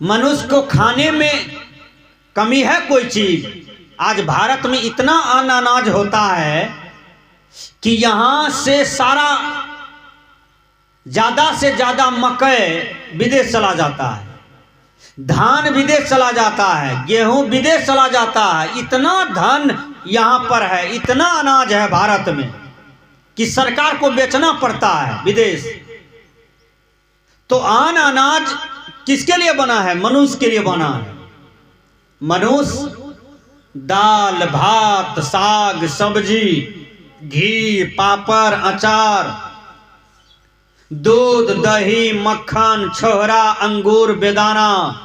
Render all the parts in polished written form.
मनुष्य को खाने में कमी है कोई चीज? आज भारत में इतना अनाज होता है कि यहां से सारा ज्यादा से ज्यादा मकई विदेश चला जाता है, धान विदेश चला जाता है, गेहूं विदेश चला जाता है। इतना धन यहां पर है, इतना अनाज है भारत में कि सरकार को बेचना पड़ता है विदेश। तो अनाज किसके लिए बना है? मनुष्य के लिए बना है। मनुष्य दाल भात साग सब्जी घी पापड़ अचार दूध दही मक्खन छोहरा अंगूर बेदाना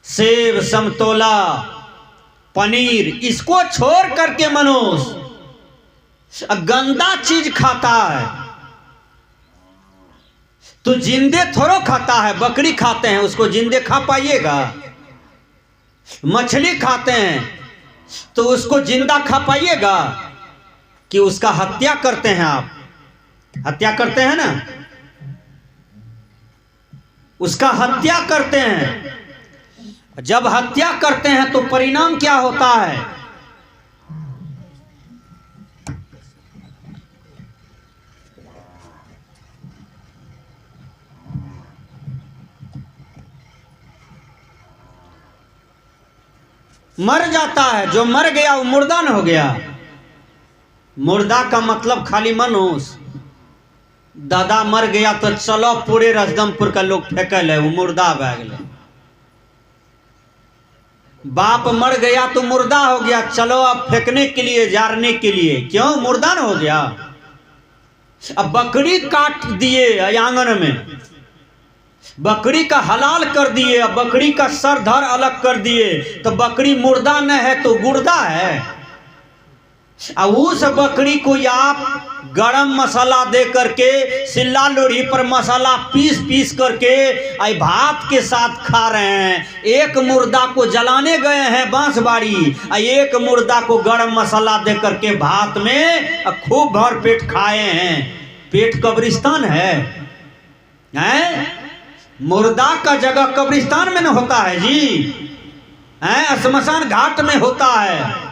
सेब समतोला पनीर, इसको छोड़ करके मनुष्य गंदा चीज खाता है। तो जिंदे थोड़ो खाता है, बकरी खाते हैं उसको जिंदे खा पाइएगा? मछली खाते हैं तो उसको जिंदा खा पाइएगा? कि उसका हत्या करते हैं, आप हत्या करते हैं ना, उसका हत्या करते हैं। जब हत्या करते हैं तो परिणाम क्या होता है? मर जाता है। जो मर गया वो मुर्दा न हो गया। मुर्दा का मतलब खाली मनुष्य। दादा मर गया तो चलो पूरे रजदमपुर का लोग फेंकल है, वो मुर्दा बह गया। बाप मर गया तो मुर्दा हो गया, चलो अब फेंकने के लिए जारने के लिए। क्यों? मुर्दा न हो गया। अब बकरी काट दिए आंगन में, बकरी का हलाल कर दिए, अब बकरी का सर धर अलग कर दिए, तो बकरी मुर्दा न है तो गुर्दा है। अब उस बकरी को आप गरम मसाला दे करके सिल्ला लोढ़ी पर मसाला पीस पीस करके आई भात के साथ खा रहे हैं। एक मुर्दा को जलाने गए हैं बांसबाड़ी, एक मुर्दा को गरम मसाला दे करके भात में खूब भर पेट खाए हैं। पेट कब्रिस्तान है, हैं? मुर्दा का जगह कब्रिस्तान में न होता है जी, हैं? श्मशान घाट में होता है।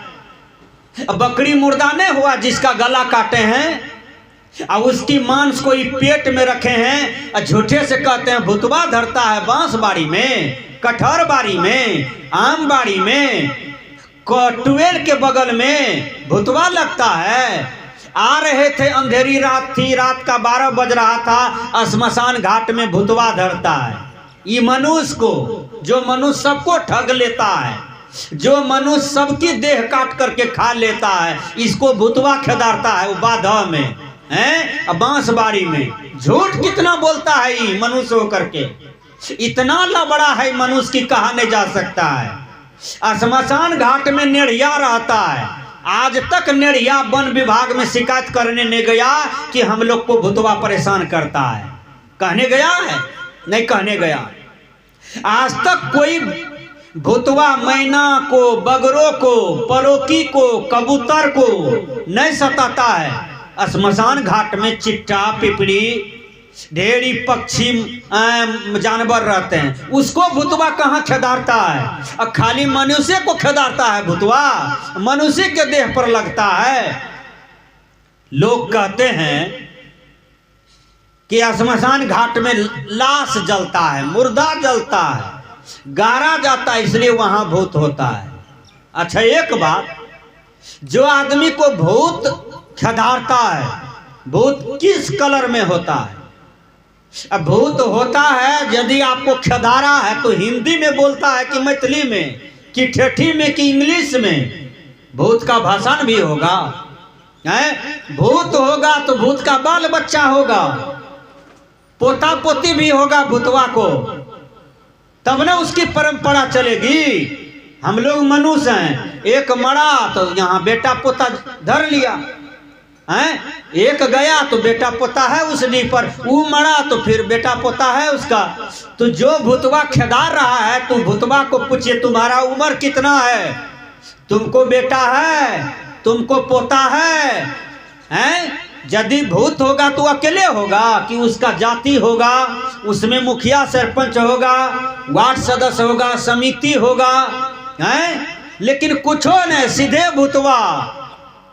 बकरी मुर्दा नहीं हुआ जिसका गला काटे हैं और उसकी मांस को ही पेट में रखे हैं और झूठे से कहते हैं भुतवा धरता है बांस बाड़ी में, कटहर बाड़ी में, आम बाड़ी में, ट्यूबवेल के बगल में भुतवा लगता है। आ रहे थे, अंधेरी रात थी, रात का 12 बज रहा था, श्मशान घाट में भुतवा धरता है। ये मनुष्य को, जो मनुष्य सबको ठग लेता है, जो मनुष्य सबकी देह काट करके खा लेता है, इसको भुतवा खिदारता है वो बाधा में, हैं? बांसबाड़ी में। झूठ कितना बोलता है ये मनुष्य होकर के, इतना लबड़ा है मनुष्य की कहा नहीं जा सकता है। श्मशान घाट में नेड़िया रहता है। आज तक नेड़िया वन विभाग में शिकायत करने नहीं गया कि हम लोग को भुतवा परेशान करता है। कहने गया है? नहीं कहने गया। आज तक कोई भुतवा मैना को, बगरों को, परोकी को, कबूतर को नहीं सताता है। श्मशान घाट में चिट्टा पिपड़ी ढेरी पक्षी जानवर रहते हैं, उसको भुतवा कहाँ खेदारता है? और खाली मनुष्य को खेदारता है भुतवा, मनुष्य के देह पर लगता है। लोग कहते हैं कि श्मशान घाट में लाश जलता है, मुर्दा जलता है, गारा जाता है, इसलिए वहां भूत होता है। अच्छा एक बात, जो आदमी को भूत खदारता है, भूत किस कलर में होता है? अब भूत होता है, यदि आपको खदारा है तो हिंदी में बोलता है कि मैथिली में कि ठेठी में कि इंग्लिश में? भूत का भाषण भी होगा, हैं? भूत होगा तो भूत का बाल बच्चा होगा, पोता पोती भी होगा भूतवा को, तब ना उसकी परंपरा चलेगी। हम लोग मनुष्य हैं, एक मरा तो यहाँ बेटा पोता धर लिया, हैं? एक गया तो बेटा पोता है उस डी पर, वो मरा तो फिर बेटा पोता है उसका। तो जो भुतवा खेदार रहा है, तो भुतवा को पूछिए तुम्हारा उम्र कितना है, तुमको बेटा है, तुमको पोता है, हैं? यदि भूत होगा तो अकेले होगा कि उसका जाति होगा, उसमें मुखिया सरपंच होगा, वार्ड सदस्य होगा, समिति होगा, हैं? लेकिन कुछ हो नहीं, सीधे भूतवा।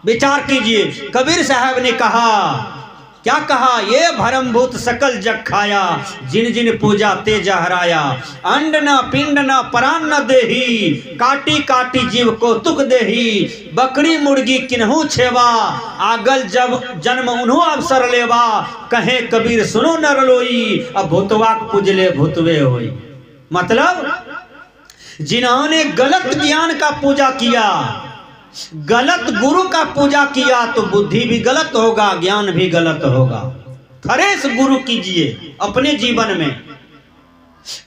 विचार कीजिए, कबीर साहब ने कहा, क्या कहा? ये भरम भूत सकल जग खाया, जिन जिन पूजा तेज हराया। अंड न पिंड न प्राण न देही, काटी काटी जीव को तुक देही। बकरी मुर्गी किन्हू छेवा, आगल जब जन्म उन्हों अवसर लेवा। कहे कबीर सुनो नर लोई, अब भूतवा पूजले भूतवे होई। मतलब जिन्होंने गलत ज्ञान का पूजा किया, गलत गुरु का पूजा किया, तो बुद्धि भी गलत होगा, ज्ञान भी गलत होगा। फ्रेश गुरु कीजिए अपने जीवन में,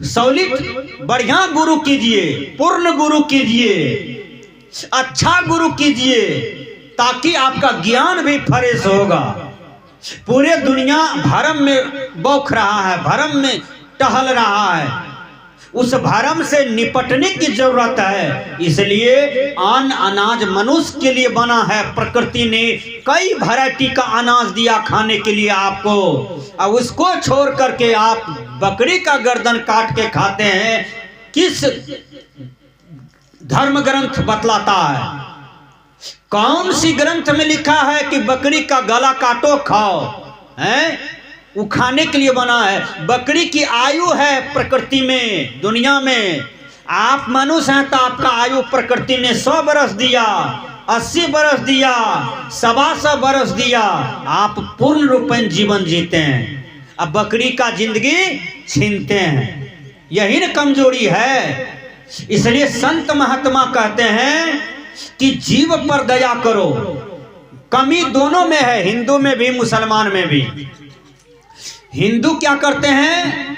सॉलिड बढ़िया गुरु कीजिए, पूर्ण गुरु कीजिए, अच्छा गुरु कीजिए, ताकि आपका ज्ञान भी फ्रेश होगा। पूरे दुनिया भरम में बौख रहा है, भरम में टहल रहा है, उस भरम से निपटने की जरूरत है। इसलिए अन्न अनाज मनुष्य के लिए बना है। प्रकृति ने कई वैरायटी का अनाज दिया खाने के लिए आपको, अब उसको छोड़ करके आप बकरी का गर्दन काट के खाते हैं। किस धर्म ग्रंथ बतलाता है? कौन सी ग्रंथ में लिखा है कि बकरी का गला काटो खाओ? हैं? वो खाने के लिए बना है। बकरी की आयु है प्रकृति में, दुनिया में। आप मनुष्य हैं तो आपका आयु प्रकृति ने 100 बरस दिया, 80 बरस दिया, 125 बरस दिया। आप पूर्ण रूप में जीवन जीते हैं, अब बकरी का जिंदगी छीनते हैं। यही न कमजोरी है। इसलिए संत महात्मा कहते हैं कि जीव पर दया करो। कमी दोनों में है, हिंदू में भी मुसलमान में भी। हिंदू क्या करते हैं?